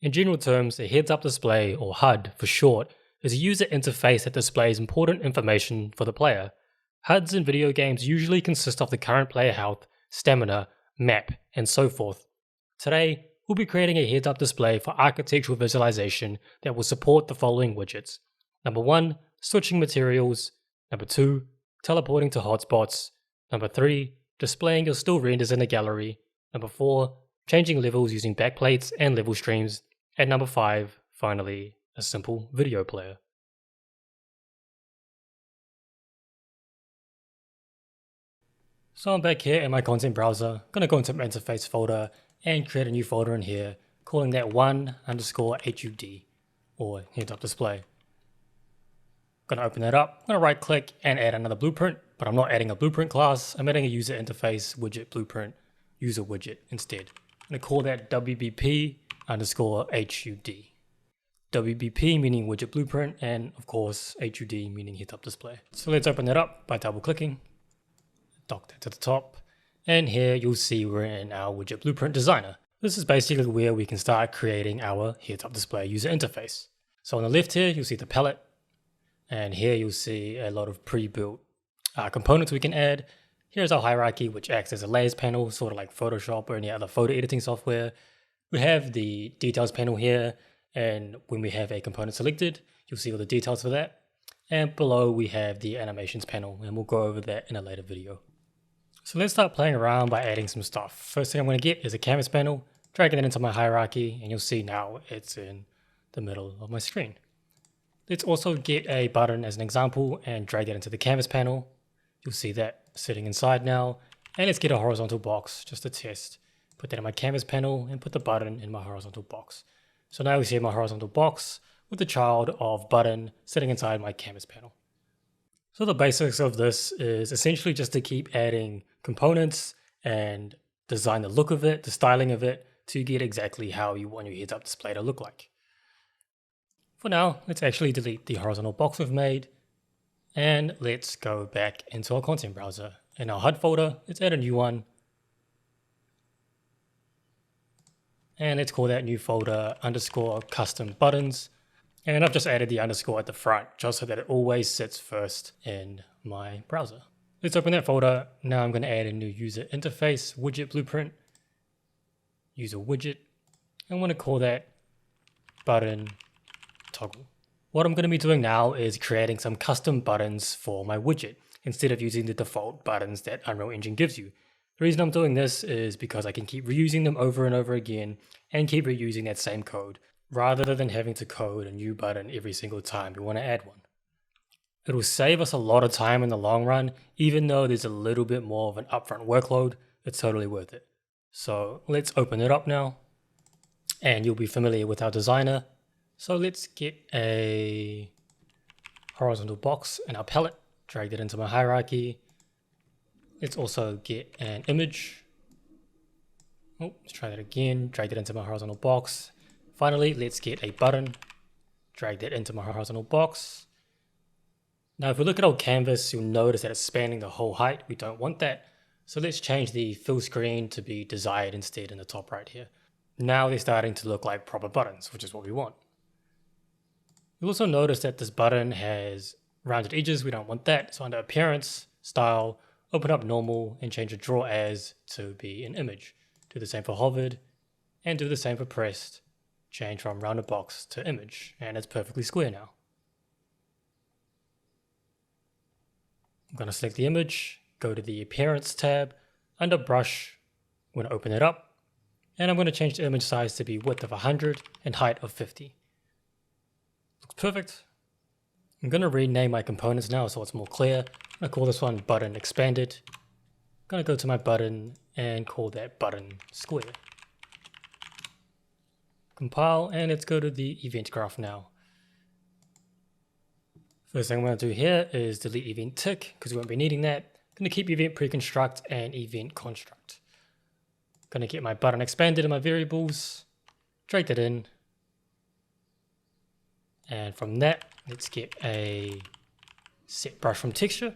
In general terms, a heads-up display, or HUD for short, is a user interface that displays important information for the player. HUDs in video games usually consist of the current player health, stamina, map, and so forth. Today, we'll be creating a heads-up display for architectural visualization that will support the following widgets. Number 1, switching materials. Number 2, teleporting to hotspots. Number 3, displaying your still renders in the gallery. Number 4, changing levels using backplates and level streams. And number 5, finally, a simple video player. So I'm back here in my content browser. I'm going to go into my interface folder and create a new folder in here, calling that 1_HUD, or heads up display. I'm going to open that up. I'm going to right click and add another blueprint, but I'm not adding a blueprint class. I'm adding a user interface widget blueprint user widget instead. I'm going to call that WBP_HUD. WBP meaning widget blueprint, and of course HUD meaning heads up display. So let's open that up by double clicking. Dock that to the top, and here you'll see we're in our widget blueprint designer. This is basically where we can start creating our heads up display user interface. So on the left here you'll see the palette, and here you'll see a lot of pre-built components we can add. Here's our hierarchy, which acts as a layers panel, sort of like Photoshop or any other photo editing software. We have the details panel here, and when we have a component selected you'll see all the details for that, and below we have the animations panel, and we'll go over that in a later video. So let's start playing around by adding some stuff. First thing I'm going to get is a canvas panel, dragging it into my hierarchy, and you'll see now it's in the middle of my screen. Let's also get a button as an example and drag it into the canvas panel. You'll see that sitting inside now. And let's get a horizontal box just to test. Put that in my canvas panel and put the button in my horizontal box. So now we see my horizontal box with the child of button sitting inside my canvas panel. So the basics of this is essentially just to keep adding components and design the look of it, the styling of it, to get exactly how you want your heads up display to look like. For now, let's actually delete the horizontal box we've made, and let's go back into our content browser. In our HUD folder, let's add a new one, and let's call that new folder _custom buttons. And I've just added the underscore at the front just so that it always sits first in my browser. Let's open that folder. Now I'm going to add a new user interface widget blueprint, user widget. I'm going to call that button toggle. What I'm going to be doing now is creating some custom buttons for my widget instead of using the default buttons that Unreal Engine gives you. The reason I'm doing this is because I can keep reusing them over and over again and keep reusing that same code, rather than having to code a new button every single time we want to add one. It will save us a lot of time in the long run, even though there's a little bit more of an upfront workload. It's totally worth it. So let's open it up now, and you'll be familiar with our designer. So let's get a horizontal box in our palette, drag that into my hierarchy. Let's also get an image. Oh, let's try that again, drag that into my horizontal box. Finally, let's get a button, drag that into my horizontal box. Now, if we look at our canvas, you'll notice that it's spanning the whole height. We don't want that. So let's change the fill screen to be desired instead in the top right here. Now they're starting to look like proper buttons, which is what we want. You'll also notice that this button has rounded edges. We don't want that. So under appearance, style, open up normal and change the draw as to be an image. Do the same for hovered and do the same for pressed. Change from rounded box to image, and it's perfectly square now. I'm going to select the image, go to the appearance tab, under brush, I'm going to open it up, and I'm going to change the image size to be width of 100 and height of 50. Looks perfect. I'm going to rename my components now so it's more clear. I'm going to call this one button expanded. I'm going to go to my button and call that button square. Compile, and let's go to the event graph now. First thing I'm going to do here is delete event tick because we won't be needing that. I'm going to keep event preconstruct and event construct. I'm going to get my button expanded in my variables, drag that in, and from that let's get a set brush from texture,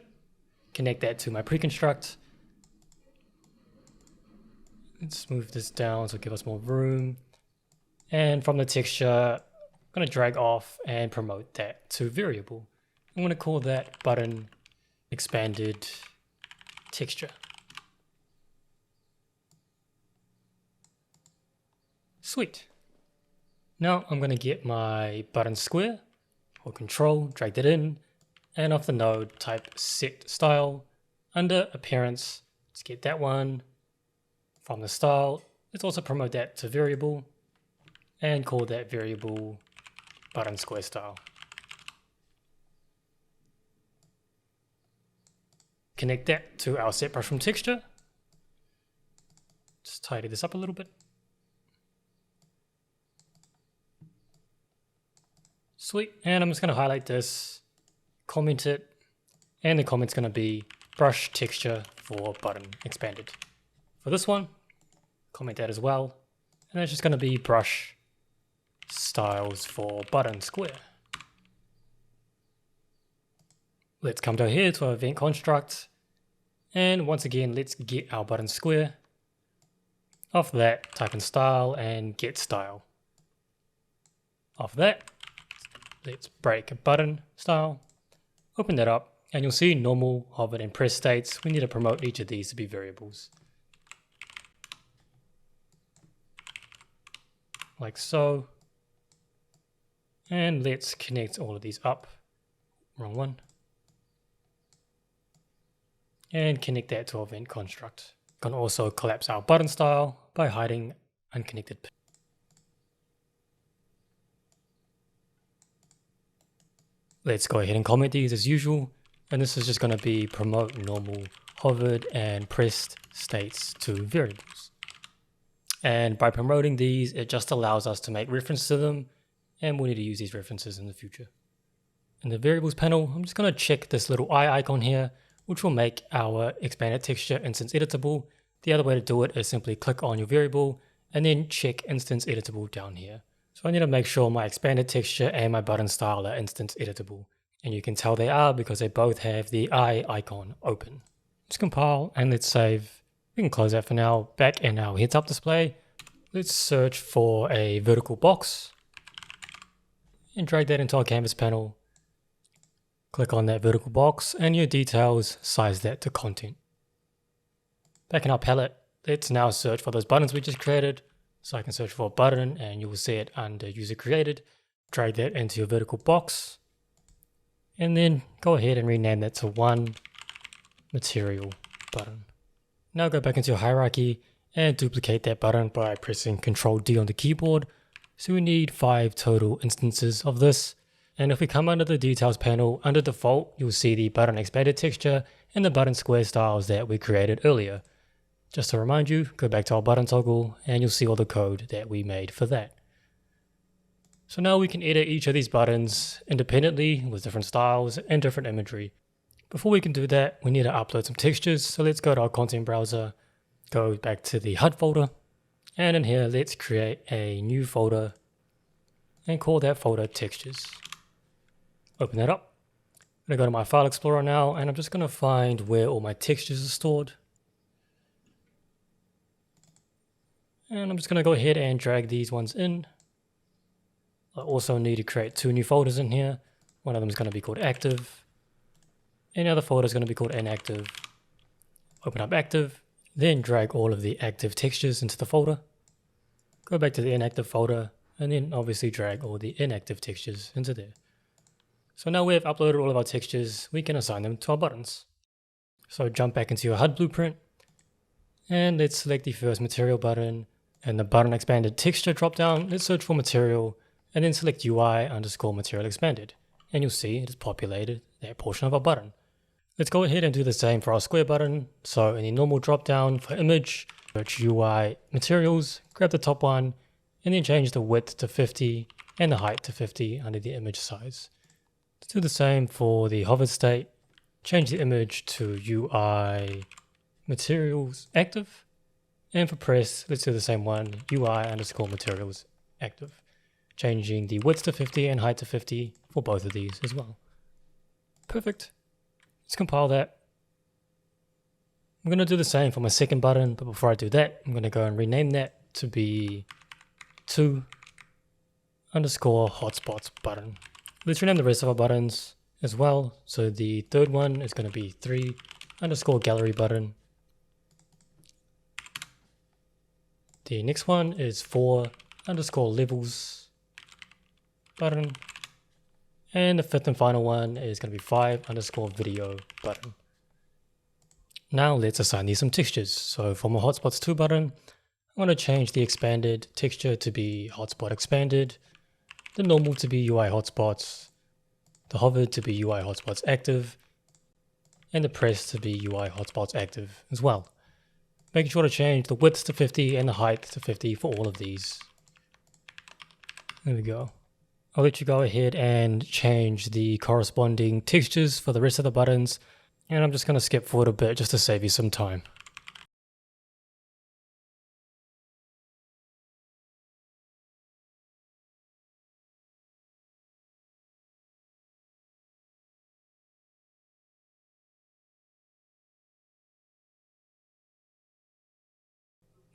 connect that to my preconstruct. Let's move this down to give us more room. And from the texture, I'm going to drag off and promote that to variable. I'm going to call that button expanded texture. Sweet. Now I'm going to get my button square or control, drag that in, and off the node type set style. Under appearance, let's get that one. From the style, let's also promote that to variable and call that variable button square style. Connect that to our set brush from texture. Just tidy this up a little bit. Sweet, and I'm just going to highlight this, comment it, and the comment's going to be brush texture for button expanded. For this one, comment that as well, and it's just going to be brush styles for button square. Let's come down here to our event construct, and once again let's get our button square. Off that, type in style and get style. Off that, let's break a button style, open that up, and you'll see normal, hover, and press states. We need to promote each of these to be variables. Like so. And let's connect all of these up. Wrong one. And connect that to our event construct. Can also collapse our button style by hiding unconnected. Let's go ahead and comment these as usual, and this is just going to be promote normal, hovered, and pressed states to variables. And by promoting these, it just allows us to make reference to them, and we'll need to use these references in the future. In the variables panel, I'm just going to check this little eye icon here, which will make our expanded texture instance editable. The other way to do it is simply click on your variable and then check instance editable down here. So I need to make sure my expanded texture and my button style are instance editable. And you can tell they are because they both have the eye icon open. Let's compile and let's save. We can close that for now. Back in our heads up display, let's search for a vertical box and drag that into our canvas panel. Click on that vertical box and your details, size that to content. Back in our palette, let's now search for those buttons we just created. So I can search for a button and you will see it under user created. Drag that into your vertical box and then go ahead and rename that to one material button. Now go back into your hierarchy and duplicate that button by pressing Ctrl D on the keyboard. So we need 5 total instances of this. And if we come under the details panel, under default, you'll see the button expanded texture and the button square styles that we created earlier. Just to remind you, go back to our button toggle and you'll see all the code that we made for that. So now we can edit each of these buttons independently with different styles and different imagery. Before we can do that, we need to upload some textures. So let's go to our content browser, go back to the HUD folder, and in here, let's create a new folder and call that folder textures. Open that up. I'm going to go to my file explorer now, and I'm just going to find where all my textures are stored. And I'm just going to go ahead and drag these ones in. I also need to create 2 new folders in here. One of them is going to be called active. Any other folder is going to be called inactive. Open up active, then drag all of the active textures into the folder. Go back to the inactive folder, and then obviously drag all the inactive textures into there. So now we have uploaded all of our textures, we can assign them to our buttons. So jump back into your HUD blueprint, and let's select the first material button. And the button expanded texture dropdown, let's search for material and then select UI underscore material expanded. And you'll see it has populated that portion of our button. Let's go ahead and do the same for our square button. So in the normal dropdown for image, search UI materials, grab the top one, and then change the width to 50 and the height to 50 under the image size. Let's do the same for the hover state. Change the image to UI materials active. And for press, let's do the same one, UI underscore materials active. Changing the width to 50 and height to 50 for both of these as well. Perfect. Let's compile that. I'm going to do the same for my second button, but before I do that, I'm going to go and rename that to be 2 underscore hotspots button. Let's rename the rest of our buttons as well. So the third one is going to be 3 underscore gallery button. The next one is 4 underscore levels button. And the fifth and final one is going to be 5 underscore video button. Now let's assign these some textures. So for my hotspots 2 button, I want to change the expanded texture to be hotspot expanded, the normal to be UI hotspots, the hovered to be UI hotspots active, and the press to be UI hotspots active as well. Making sure to change the width to 50 and the height to 50 for all of these. There we go. I'll let you go ahead and change the corresponding textures for the rest of the buttons, and I'm just going to skip forward a bit just to save you some time.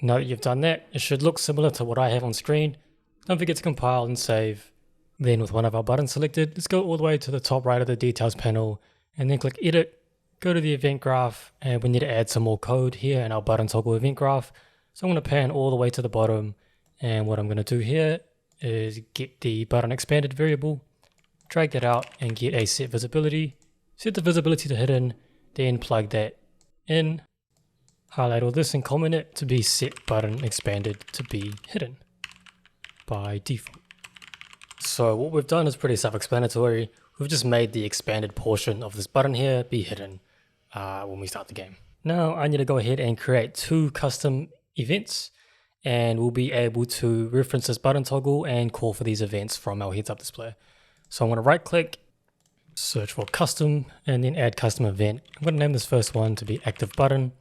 Now that you've done that, it should look similar to what I have on screen. Don't forget to compile and save. Then with one of our buttons selected, let's go all the way to the top right of the details panel and then click edit, go to the event graph, and we need to add some more code here in our button toggle event graph. So I'm going to pan all the way to the bottom, and what I'm going to do here is get the button expanded variable, drag that out and get a set visibility, set the visibility to hidden, then plug that in. Highlight all this and comment it to be set button expanded to be hidden by default. So what we've done is pretty self-explanatory. We've just made the expanded portion of this button here be hidden when we start the game. Now I need to go ahead and create 2 custom events, and we'll be able to reference this button toggle and call for these events from our heads up display. So I'm going to right click, search for custom, and then add custom event. I'm going to name this first one to be active button.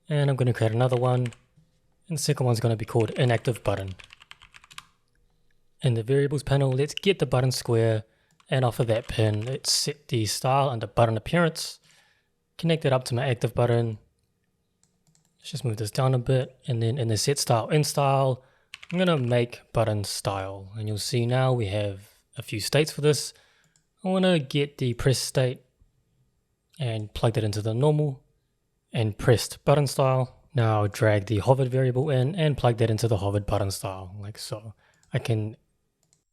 And I'm going to create another one, and the second one's going to be called inactive button. In the variables panel, let's get the button square, and off of that pin, let's set the style under button appearance, connect it up to my active button. Let's just move this down a bit, and then in the set style in style, I'm going to make button style, and you'll see now we have a few states for this. I want to get the press state and plug that into the normal and pressed button style. Now drag the hovered variable in and plug that into the hovered button style, like so. I can,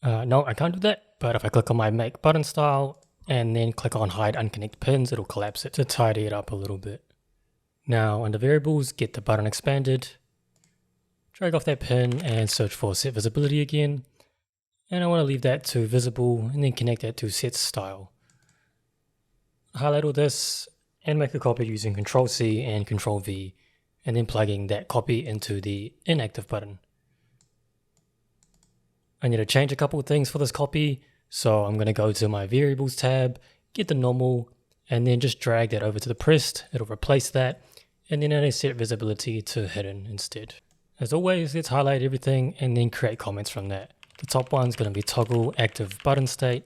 no, I can't do that, but if I click on my make button style and then click on hide unconnect pins, it'll collapse it to tidy it up a little bit. Now under variables, get the button expanded, drag off that pin and search for set visibility again. And I want to leave that to visible and then connect that to set style. Highlight all this and make a copy using Ctrl+C and Ctrl+V, and then plugging that copy into the inactive button. I need to change a couple of things for this copy, so I'm going to go to my variables tab, get the normal, and then just drag that over to the pressed. It'll replace that, and then I set visibility to hidden instead. As always, let's highlight everything and then create comments from that. The top one's going to be toggle active button state,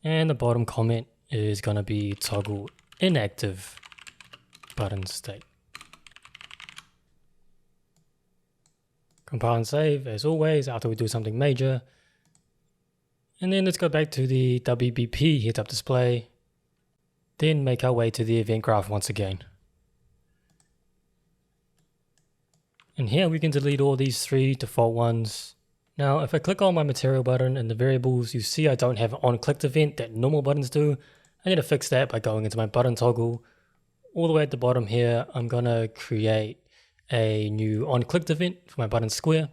and the bottom comment is going to be toggle inactive button state. Compile and save as always after we do something major. And then let's go back to the WBP heads up display. Then make our way to the event graph once again. And here we can delete all these 3 default ones. Now if I click on my material button in the variables, you see I don't have an on clicked event that normal buttons do. I need to fix that by going into my button toggle. All the way at the bottom here, I'm going to create a new on-clicked event for my button square.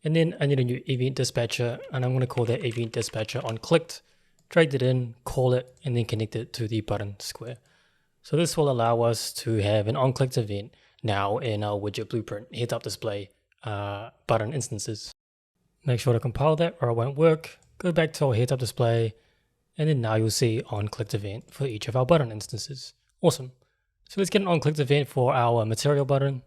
And then I need a new event dispatcher, and I'm going to call that event dispatcher on-clicked. Drag it in, call it, and then connect it to the button square. So this will allow us to have an on-clicked event now in our widget blueprint heads-up display button instances. Make sure to compile that or it won't work. Go back to our heads-up display. And then now you'll see on-clicked event for each of our button instances. Awesome. So let's get an on-clicked event for our material button.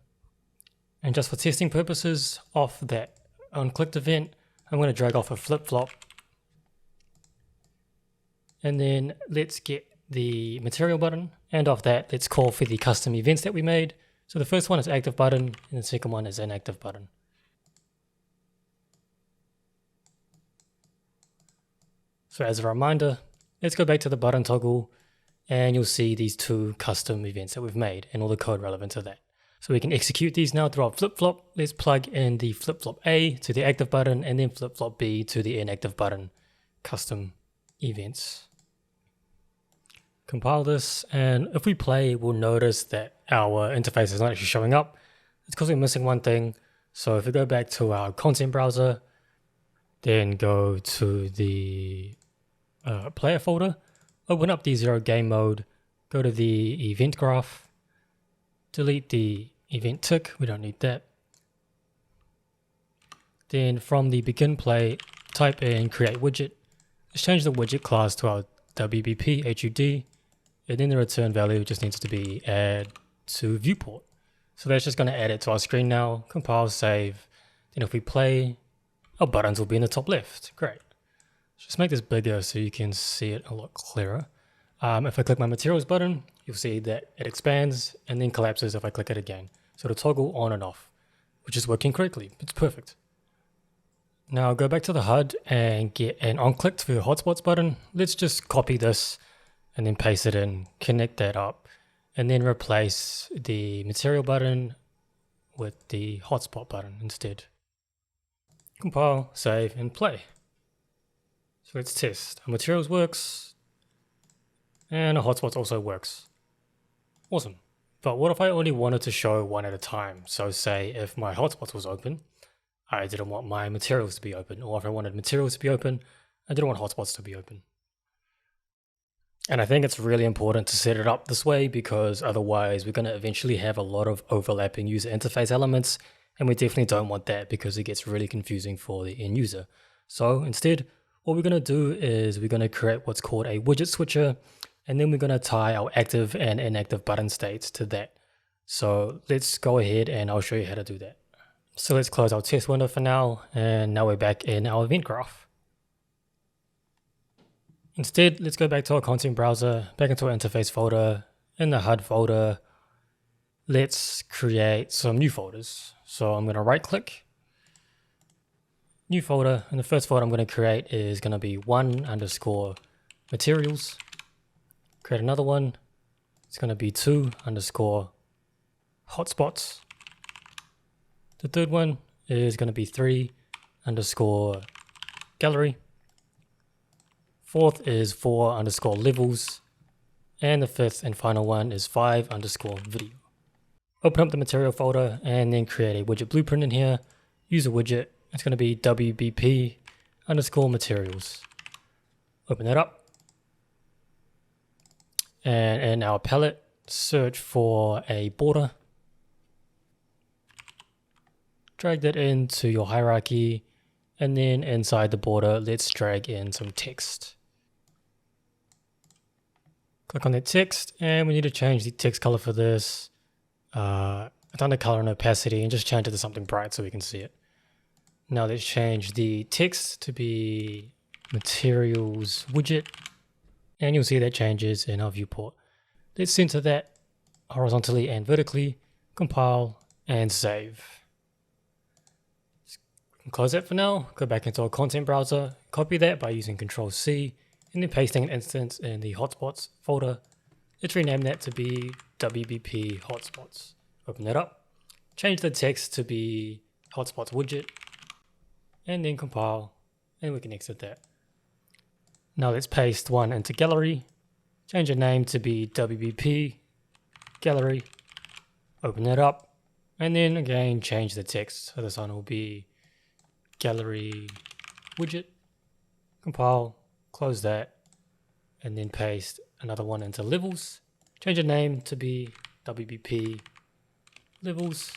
And just for testing purposes, off that on-clicked event, I'm going to drag off a flip-flop. And then let's get the material button. And off that, let's call for the custom events that we made. So the first one is active button, and the second one is inactive button. So as a reminder, let's go back to the button toggle and you'll see these two custom events that we've made and all the code relevant to that. So we can execute these now through our flip-flop. Let's plug in the flip-flop A to the active button and then flip-flop B to the inactive button custom events. Compile this, and if we play, we'll notice that our interface is not actually showing up. It's because we're missing one thing. So if we go back to our content browser, then go to the player folder, open up the 0 game mode, go to the event graph, delete the event tick, we don't need that. Then from the begin play, type in create widget. Let's change the widget class to our WBP HUD, and then the return value just needs to be add to viewport. So that's just going to add it to our screen now, compile, save. Then if we play, our buttons will be in the top left. Great. Just make this bigger so you can see it a lot clearer. If I click my materials button, you'll see that it expands and then collapses if I click it again. So it'll toggle on and off, which is working correctly. It's perfect. Now go back to the HUD and get an on-click for your hotspots button. Let's just copy this and then paste it in, connect that up, and then replace the material button with the hotspot button instead. Compile, save, and play. So let's test. Our materials works, and our hotspots also works. Awesome. But what if I only wanted to show one at a time? So say if my hotspots was open, I didn't want my materials to be open, or if I wanted materials to be open, I didn't want hotspots to be open. And I think it's really important to set it up this way because otherwise we're going to eventually have a lot of overlapping user interface elements, and we definitely don't want that because it gets really confusing for the end user. So instead, what we're going to do is we're going to create what's called a widget switcher, and then we're going to tie our active and inactive button states to that. So let's go ahead and I'll show you how to do that. So let's close our test window for now, and now we're back in our event graph. Instead, let's go back to our content browser, back into our interface folder, in the HUD folder. Let's create some new folders. So I'm going to right click, new folder, and the first folder I'm going to create is going to be 1_materials. Create another one. It's going to be 2_hotspots. The third one is going to be 3_gallery. Fourth is 4_levels. And the fifth and final one is 5_video. Open up the material folder and then create a widget blueprint in here. Use a widget. It's going to be WBP_materials. Open that up. And in our palette, search for a border. Drag that into your hierarchy, and then inside the border, let's drag in some text. Click on that text, and we need to change the text color for this. Under color and opacity, and just change it to something bright so we can see it. Now let's change the text to be materials widget, and you'll see that changes in our viewport. Let's center that horizontally and vertically, compile and save. Close that for now, go back into our content browser, copy that by using Ctrl+C, and then pasting an instance in the hotspots folder. Let's rename that to be WBP hotspots. Open that up, change the text to be hotspots widget, and then compile, and we can exit that. Now let's paste one into gallery, change the name to be WBP gallery, open that up, and then again change the text. So this one will be gallery widget, compile, close that, and then paste another one into levels, change the name to be WBP levels,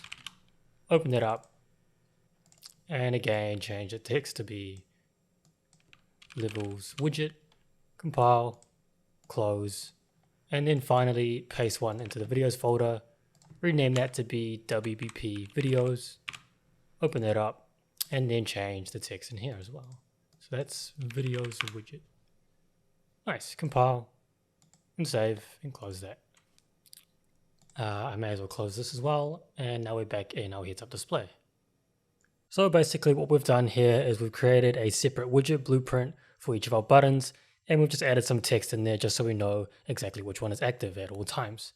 open that up, and again change the text to be levels widget, compile, close, and then finally paste one into the videos folder, rename that to be WBP videos, open that up, and then change the text in here as well. So that's videos widget. Nice, compile and save and close that. I may as well close this as well, and now we're back in our heads up display. So basically what we've done here is we've created a separate widget blueprint for each of our buttons, and we've just added some text in there just so we know exactly which one is active at all times.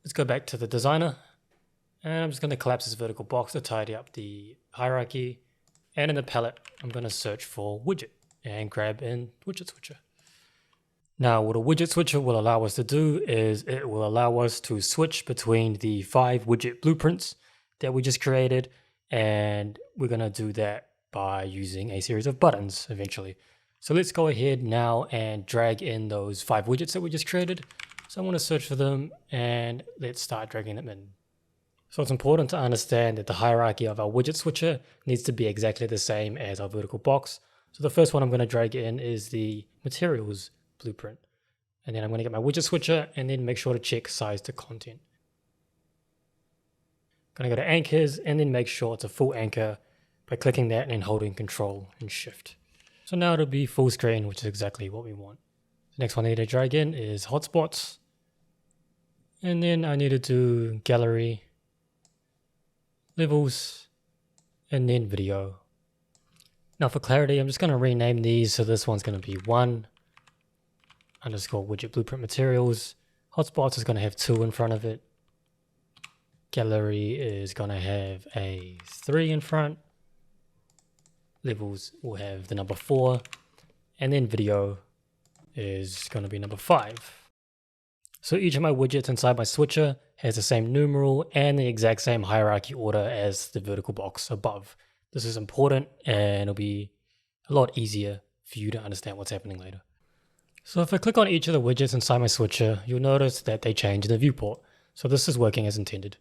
Let's go back to the designer, and I'm just going to collapse this vertical box to tidy up the hierarchy, and in the palette I'm going to search for widget and grab in widget switcher. Now what a widget switcher will allow us to do is it will allow us to switch between the 5 widget blueprints that we just created, and we're going to do that by using a series of buttons eventually. So let's go ahead now and drag in those 5 widgets that we just created. So I want to search for them and let's start dragging them in. So it's important to understand that the hierarchy of our widget switcher needs to be exactly the same as our vertical box. So the first one I'm going to drag in is the materials blueprint. And then I'm going to get my widget switcher and then make sure to check size to content. Going to go to anchors and then make sure it's a full anchor by clicking that and holding Control and Shift. So now it'll be full screen, which is exactly what we want. The next one I need to drag in is hotspots. And then I need to do gallery, levels, and then video. Now for clarity, I'm just going to rename these. So this one's going to be 1 underscore widget blueprint materials. Hotspots is going to have 2 in front of it. Gallery is going to have a 3 in front. Levels will have the number 4, and then video is going to be number 5. So each of my widgets inside my switcher has the same numeral and the exact same hierarchy order as the vertical box above. This is important and it'll be a lot easier for you to understand what's happening later. So if I click on each of the widgets inside my switcher, you'll notice that they change in the viewport. So this is working as intended.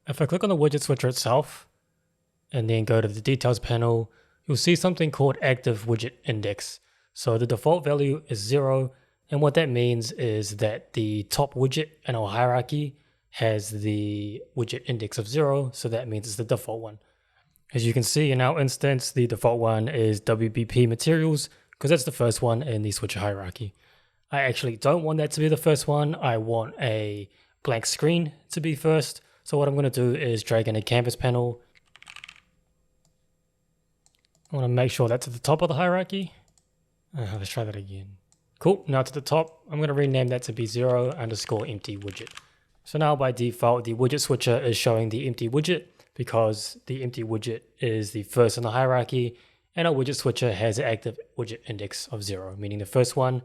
If I click on the widget switcher itself, and then go to the details panel, you'll see something called active widget index. So the default value is 0, and what that means is that the top widget in our hierarchy has the widget index of 0, so that means it's the default one. As you can see in our instance, the default one is WBP materials, because that's the first one in the switcher hierarchy. I actually don't want that to be the first one. I want a blank screen to be first. So what I'm going to do is drag in a canvas panel. I want to make sure that's at the top of the hierarchy. Let's try that again. Cool, now to the top, I'm going to rename that to be 0 underscore empty widget. So now by default, the widget switcher is showing the empty widget because the empty widget is the first in the hierarchy, and our widget switcher has an active widget index of 0, meaning the first one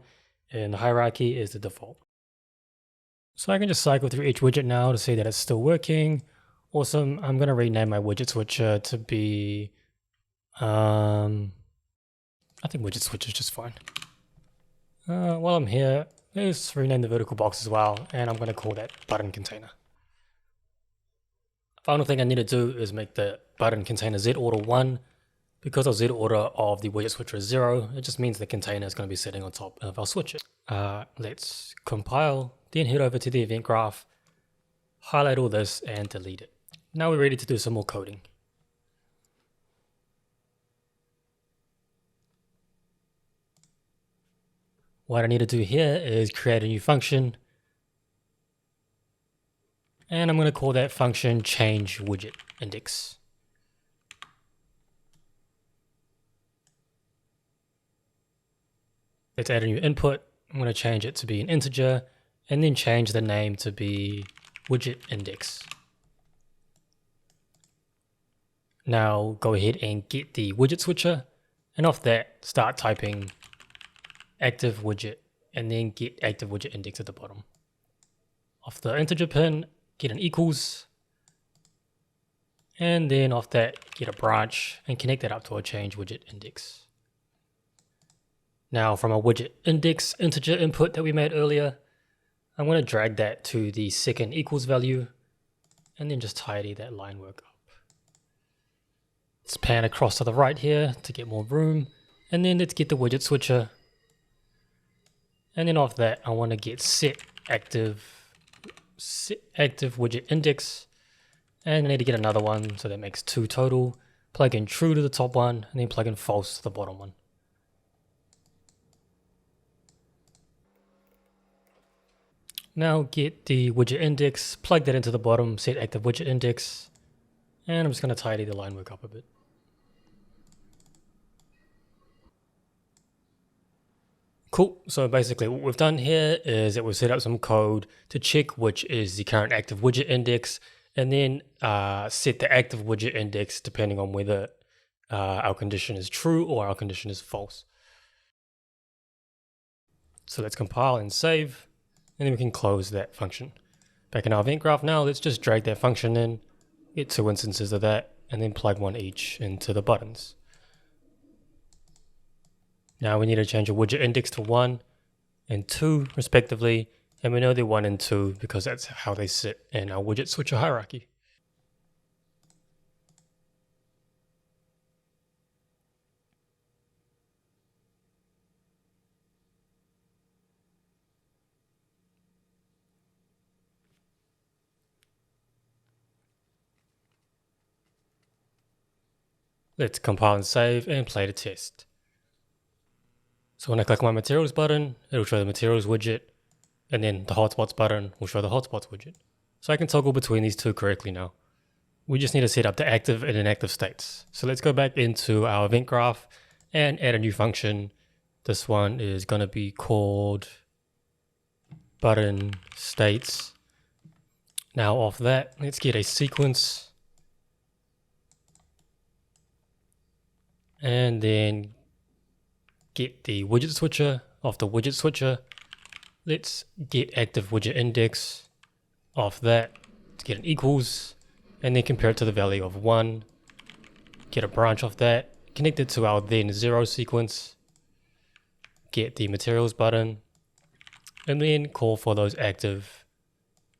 in the hierarchy is the default. So I can just cycle through each widget now to see that it's still working. Awesome, I'm going to rename my widget switcher to be I think widget switcher is just fine. While I'm here, let's rename the vertical box as well, and I'm going to call that button container. Final thing I need to do is make the button container Z order 1. Because our Z order of the widget switcher is 0, it just means the container is going to be sitting on top of our switcher. Let's compile, then head over to the event graph, highlight all this and delete it. Now we're ready to do some more coding. What I need to do here is create a new function, and I'm going to call that function change widget index. Let's add a new input. I'm going to change it to be an integer and then change the name to be widget index. Now go ahead and get the widget switcher, and off that start typing active widget and then get active widget index at the bottom. Off the integer pin, get an equals, and then off that get a branch and connect that up to a change widget index. Now from our widget index integer input that we made earlier, I'm going to drag that to the second equals value and then just tidy that line work up. Let's pan across to the right here to get more room, and then let's get the widget switcher. And then off that, I want to get set active widget index, and I need to get another one, so that makes 2 total. Plug in true to the top one, and then plug in false to the bottom one. Now get the widget index, plug that into the bottom, set active widget index, and I'm just going to tidy the line work up a bit. Cool. So basically what we've done here is that we've set up some code to check which is the current active widget index, and then set the active widget index depending on whether our condition is true or our condition is false. So let's compile and save, and then we can close that function. Back in our event graph now, let's just drag that function in, get 2 instances of that, and then plug one each into the buttons. Now we need to change a widget index to 1 and 2 respectively, and we know they're 1 and 2 because that's how they sit in our widget switcher hierarchy. Let's compile and save and play the test. So when I click my materials button, it'll show the materials widget, and then the hotspots button will show the hotspots widget. So I can toggle between these two correctly now. We just need to set up the active and inactive states. So let's go back into our event graph and add a new function. This one is going to be called button states. Now off that, let's get a sequence, and then get the widget switcher. Off the widget switcher, let's get active widget index. Off that, let's get an equals, and then compare it to the value of 1. Get a branch off that, connect it to our then 0 sequence, get the materials button, and then call for those active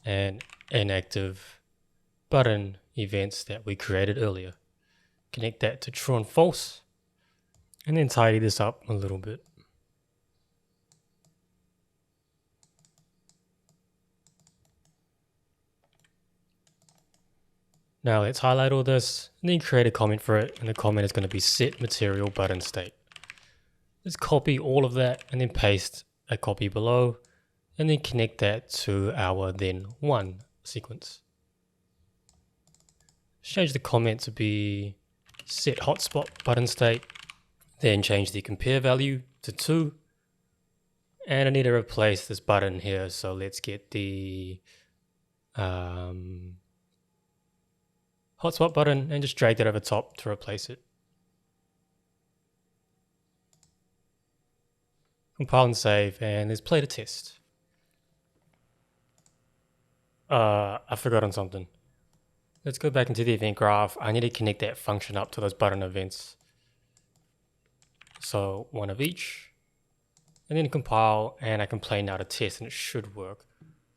and inactive button events that we created earlier. Connect that to true and false, and then tidy this up a little bit. Now let's highlight all this and then create a comment for it, and the comment is going to be set material button state. Let's copy all of that and then paste a copy below, and then connect that to our then 1 sequence. Change the comment to be set hotspot button state, then change the compare value to 2, and I need to replace this button here, so let's get the hotspot button and just drag that over top to replace it. Compile and save, and let's play the test. I forgot on something. Let's go back into the event graph. I need to connect that function up to those button events. So 1 of each, and then compile, and I can play now the test, and it should work.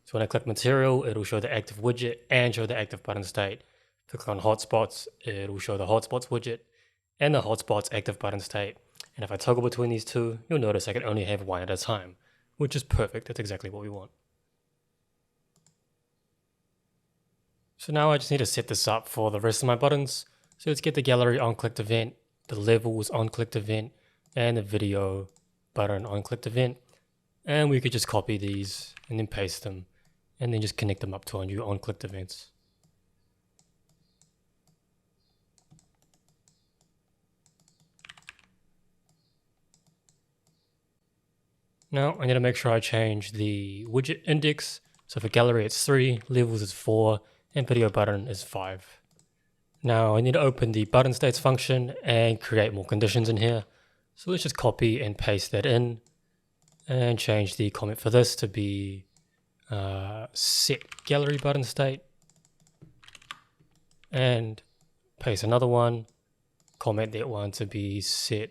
So when I click material, it'll show the active widget and show the active button state. If I click on hotspots, it'll show the hotspots widget and the hotspots active button state. And if I toggle between these two, you'll notice I can only have 1 at a time, which is perfect. That's exactly what we want. So now I just need to set this up for the rest of my buttons. So let's get the gallery on clicked event, the levels on clicked event, and the video button on clicked event. And we could just copy these and then paste them, and then just connect them up to our new on clicked events. Now I need to make sure I change the widget index. So for gallery it's 3, levels is 4, and video button is 5. Now I need to open the button states function and create more conditions in here. So let's just copy and paste that in, and change the comment for this to be set gallery button state, and paste another one, comment that one to be set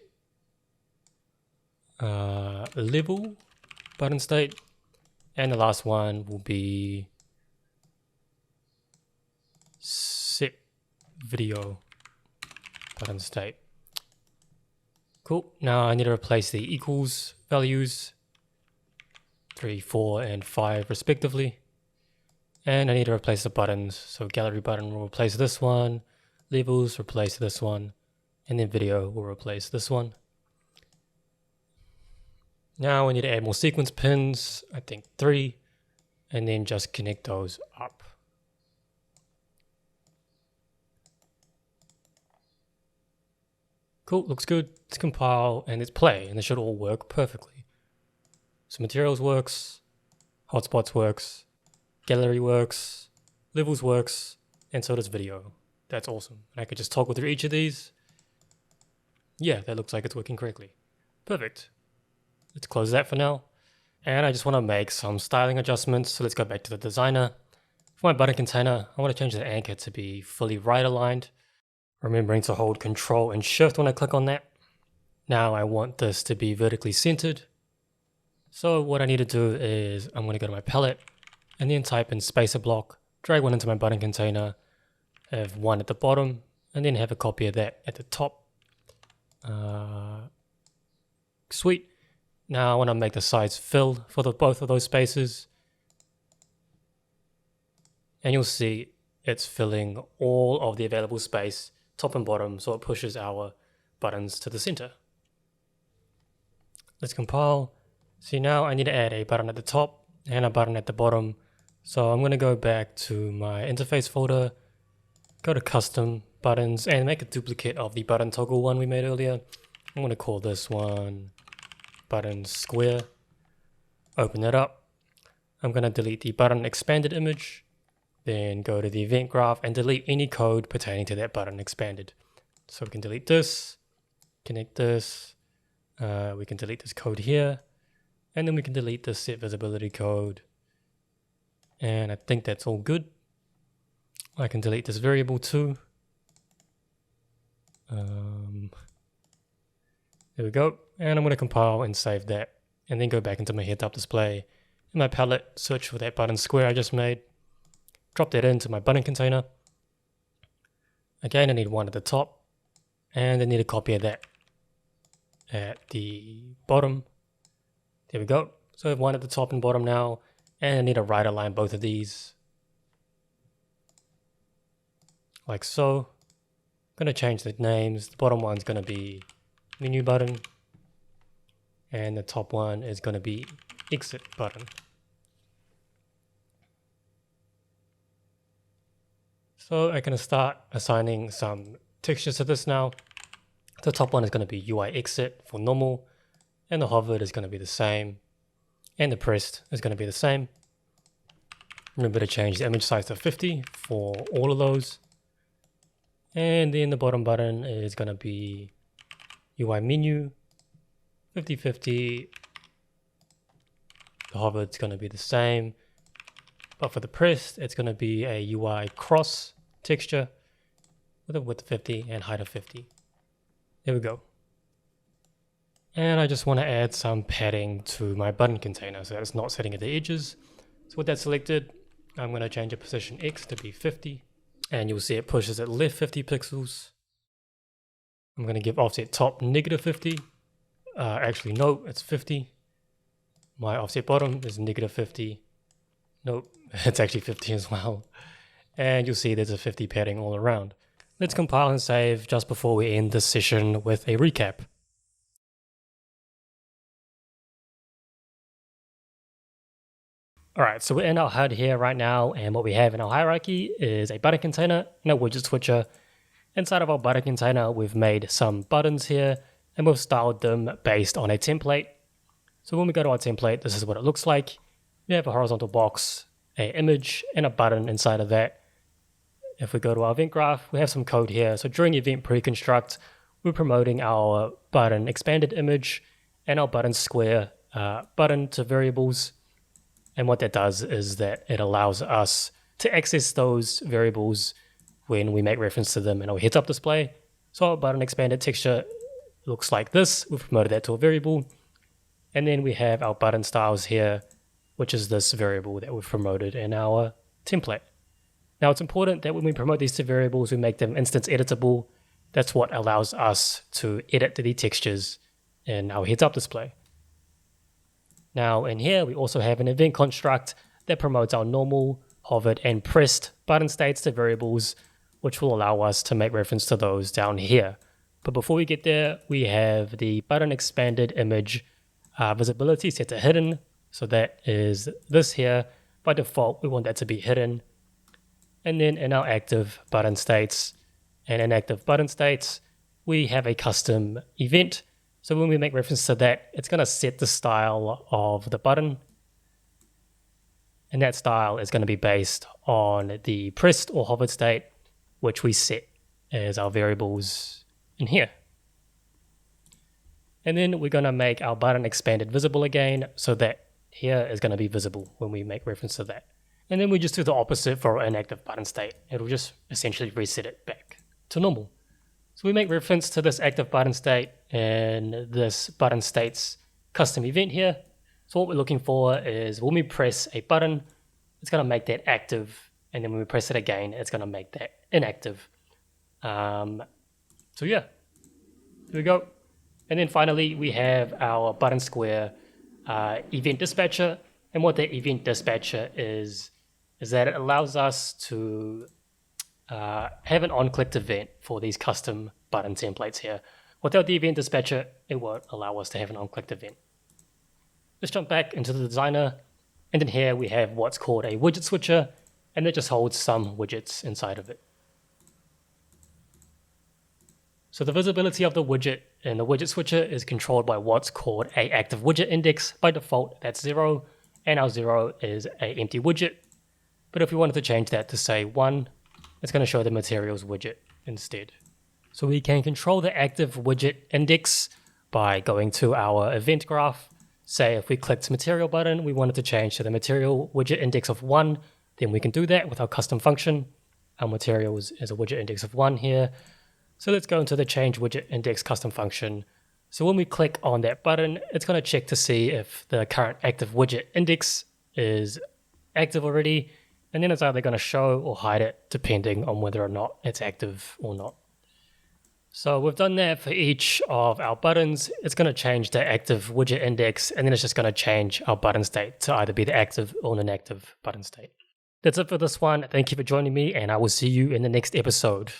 level button state, and the last one will be set video button state. Cool. Now I need to replace the equals values 3, 4, and 5 respectively, and I need to replace the buttons. So gallery button will replace this one, levels replace this one, and then video will replace this one. Now we need to add more sequence pins, I think 3, and then just connect those up. Cool, looks good. Let's compile and let's play, and this should all work perfectly. So materials works, hotspots works, gallery works, levels works, and so does video. That's awesome. And I could just toggle through each of these. Yeah, that looks like it's working correctly. Perfect. Let's close that for now. And I just want to make some styling adjustments. So let's go back to the designer. For my button container, I want to change the anchor to be fully right aligned, remembering to hold Control and Shift when I click on that. Now I want this to be vertically centered. So what I need to do is I'm going to go to my palette and then type in spacer block, drag one into my button container, have one at the bottom, and then have a copy of that at the top. Sweet. Now I want to make the size fill for both of those spaces. And you'll see it's filling all of the available space, top and bottom, so it pushes our buttons to the center. Let's compile. See, now I need to add a button at the top and a button at the bottom. So I'm going to go back to my interface folder, go to custom buttons, and make a duplicate of the button toggle one we made earlier. I'm going to call this one button square. Open it up. I'm going to delete the button expanded image, then go to the event graph and delete any code pertaining to that button expanded. So we can delete this, connect this, we can delete this code here, and then we can delete the set visibility code. And I think that's all good. I can delete this variable too. There we go. And I'm going to compile and save that, and then go back into my heads-up display. In my palette, search for that button square I just made. Drop that into my button container. Again, I need one at the top, and I need a copy of that at the bottom. There we go. So I have one at the top and bottom now, and I need to right align both of these. Like so. I'm going to change the names. The bottom one's going to be menu button, and the top one is going to be exit button. So I can start assigning some textures to this now. The top one is going to be UI exit for normal, and the hovered is going to be the same, and the pressed is going to be the same. Remember to change the image size to 50 for all of those. And then the bottom button is going to be UI menu 50/50. The hovered is going to be the same, but for the pressed, it's going to be a UI cross texture with a width 50 and height of 50. There we go. And I just want to add some padding to my button container so that it's not sitting at the edges. So with that selected, I'm going to change the position X to be 50, and you'll see it pushes it left 50 pixels. I'm going to give offset top -50. Actually, no, it's 50. My offset bottom is -50. Nope, it's actually 50 as well. And you'll see there's a 50 padding all around. Let's compile and save just before we end this session with a recap. Alright, so we're in our HUD here right now, and what we have in our hierarchy is a button container and a widget switcher. Inside of our button container, we've made some buttons here, and we've styled them based on a template. So when we go to our template, this is what it looks like. We have a horizontal box, an image, and a button inside of that. If we go to our event graph, we have some code here. So during event pre-construct, we're promoting our button expanded image and our button square button to variables. And what that does is that it allows us to access those variables when we make reference to them in our heads-up display. So our button expanded texture looks like this. We've promoted that to a variable. And then we have our button styles here, which is this variable that we've promoted in our template. Now it's important that when we promote these two variables, we make them instance editable. That's what allows us to edit the textures in our heads-up display. Now in here, we also have an event construct that promotes our normal, hovered, and pressed button states to variables, which will allow us to make reference to those down here. But before we get there, we have the button expanded image visibility set to hidden. So that is this here. By default, we want that to be hidden. And then in our active button states and inactive button states, we have a custom event. So when we make reference to that, it's going to set the style of the button. And that style is going to be based on the pressed or hovered state, which we set as our variables in here. And then we're going to make our button expanded visible again, so that here is going to be visible when we make reference to that. And then we just do the opposite for our inactive button state. It'll just essentially reset it back to normal. So we make reference to this active button state and this button state's custom event here. So what we're looking for is when we press a button, it's going to make that active. And then when we press it again, it's going to make that inactive. So yeah, here we go. And then finally, we have our button square event dispatcher. And what the event dispatcher is that it allows us to have an on-clicked event for these custom button templates here. Without the event dispatcher, it won't allow us to have an on-clicked event. Let's jump back into the designer. And then here we have what's called a widget switcher, and it just holds some widgets inside of it. So the visibility of the widget in the widget switcher is controlled by what's called a active widget index. By default, that's 0, and our 0 is an empty widget. But if we wanted to change that to say 1, it's going to show the materials widget instead. So we can control the active widget index by going to our event graph. Say if we clicked material button, we wanted to change to the material widget index of 1, then we can do that with our custom function. Our materials is a widget index of 1 here. So let's go into the change widget index custom function. So when we click on that button, it's going to check to see if the current active widget index is active already. And then it's either going to show or hide it depending on whether or not it's active or not. So we've done that for each of our buttons. It's going to change the active widget index, and then it's just going to change our button state to either be the active or inactive button state. That's it for this one. Thank you for joining me, and I will see you in the next episode.